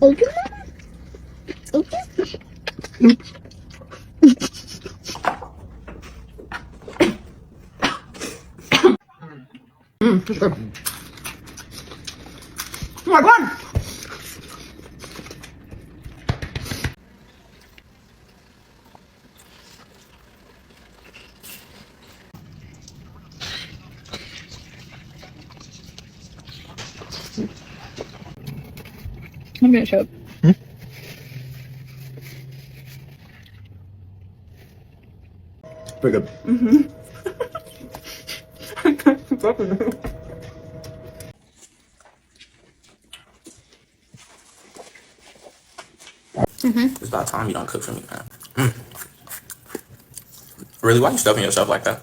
Open it. Open. It's good. Oh my god! I'm gonna choke. Pretty good. It's about time you don't cook for me, man. Really, why you stuffing yourself like that?